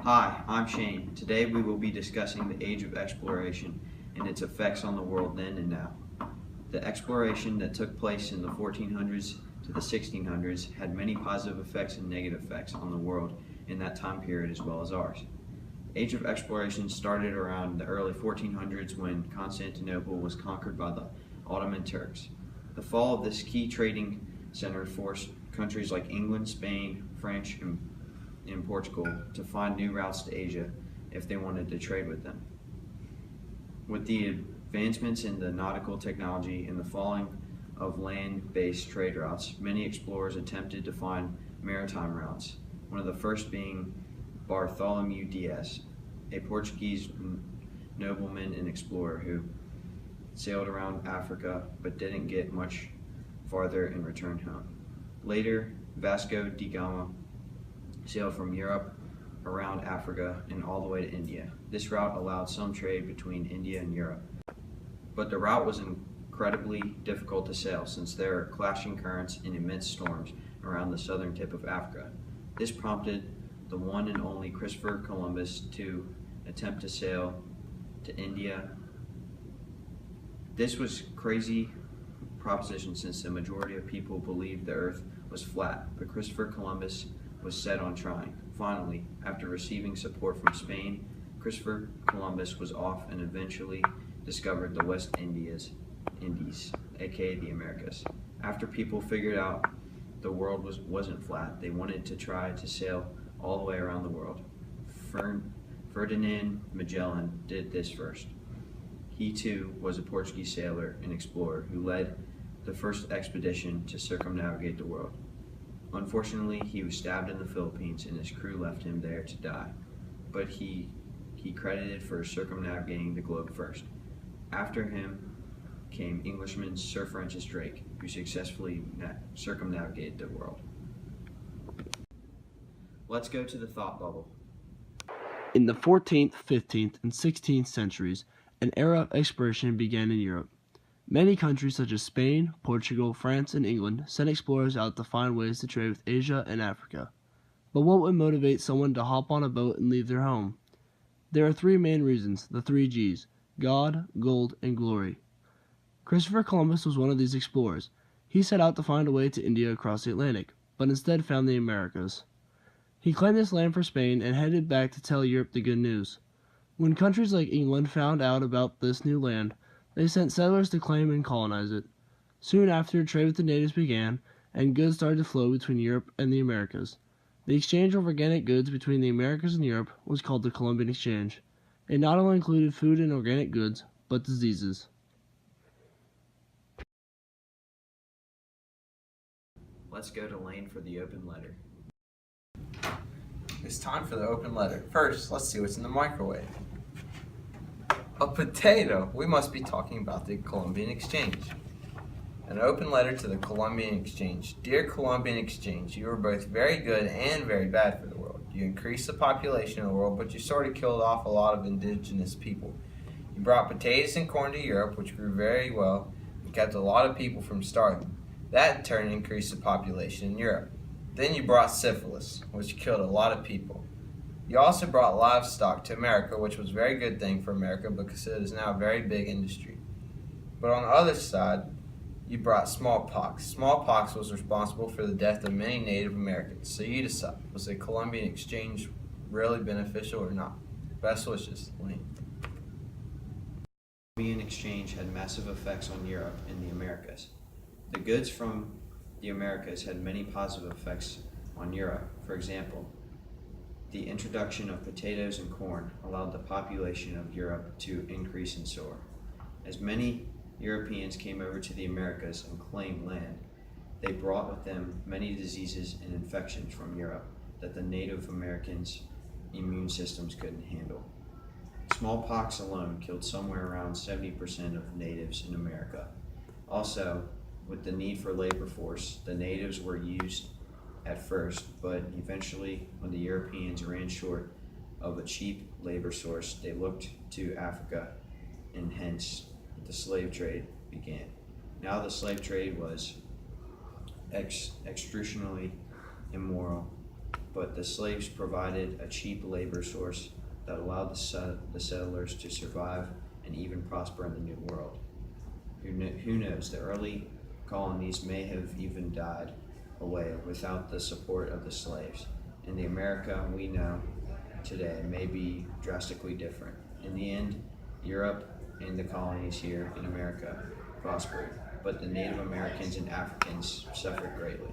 Hi, I'm Shane. Today we will be discussing the age of exploration and its effects on the world then and now. The exploration that took place in the 1400s to the 1600s had many positive effects and negative effects on the world in that time period as well as ours. The age of exploration started around the early 1400s when Constantinople was conquered by the Ottoman Turks. The fall of this key trading center forced countries like England, Spain, France, and Portugal to find new routes to Asia if they wanted to trade with them. With the advancements in the nautical technology and the falling of land-based trade routes, many explorers attempted to find maritime routes, one of the first being Bartholomew Dias, a Portuguese nobleman and explorer who sailed around Africa but didn't get much farther and returned home. Later, Vasco da Gama sailed from Europe around Africa and all the way to India. This route allowed some trade between India and Europe. But the route was incredibly difficult to sail since there are clashing currents and immense storms around the southern tip of Africa. This prompted the one and only Christopher Columbus to attempt to sail to India. This was crazy proposition since the majority of people believed the earth was flat, but Christopher Columbus was set on trying. Finally, after receiving support from Spain, Christopher Columbus was off and eventually discovered the West Indies, aka the Americas. After people figured out the world wasn't flat, they wanted to try to sail all the way around the world. Ferdinand Magellan did this first. He too was a Portuguese sailor and explorer who led the first expedition to circumnavigate the world. Unfortunately, he was stabbed in the Philippines and his crew left him there to die, but he credited for circumnavigating the globe first. After him came Englishman Sir Francis Drake, who successfully circumnavigated the world. Let's go to the thought bubble. In the 14th, 15th, and 16th centuries, an era of exploration began in Europe. Many countries such as Spain, Portugal, France, and England sent explorers out to find ways to trade with Asia and Africa. But what would motivate someone to hop on a boat and leave their home? There are three main reasons, the three G's: God, gold, and glory. Christopher Columbus was one of these explorers. He set out to find a way to India across the Atlantic, but instead found the Americas. He claimed this land for Spain and headed back to tell Europe the good news. When countries like England found out about this new land, they sent settlers to claim and colonize it. Soon after, trade with the natives began, and goods started to flow between Europe and the Americas. The exchange of organic goods between the Americas and Europe was called the Columbian Exchange. It not only included food and organic goods, but diseases. Let's go to Lane for the open letter. It's time for the open letter. First, let's see what's in the microwave. A potato. We must be talking about the Columbian Exchange. An open letter to the Columbian Exchange. Dear Columbian Exchange, you were both very good and very bad for the world. You increased the population of the world, but you sort of killed off a lot of indigenous people. You brought potatoes and corn to Europe, which grew very well, and kept a lot of people from starving. That in turn increased the population in Europe. Then you brought syphilis, which killed a lot of people. You also brought livestock to America, which was a very good thing for America because it is now a very big industry. But on the other side, you brought smallpox. Smallpox was responsible for the death of many Native Americans. So you decide, was the Columbian Exchange really beneficial or not? Best wishes, Lane. The Columbian Exchange had massive effects on Europe and the Americas. The goods from the Americas had many positive effects on Europe. For example, the introduction of potatoes and corn allowed the population of Europe to increase and soar. As many Europeans came over to the Americas and claimed land, they brought with them many diseases and infections from Europe that the Native Americans' immune systems couldn't handle. Smallpox alone killed somewhere around 70% of natives in America. Also, with the need for labor force, the natives were used at first, but eventually when the Europeans ran short of a cheap labor source, they looked to Africa, and hence the slave trade began. Now the slave trade was extremely immoral but the slaves provided a cheap labor source that allowed the settlers to survive and even prosper in the New World. Who knows, the early colonies may have even died away without the support of the slaves, and the America we know today may be drastically different. In the end, Europe and the colonies here in America prospered, but the Native Americans and Africans suffered greatly.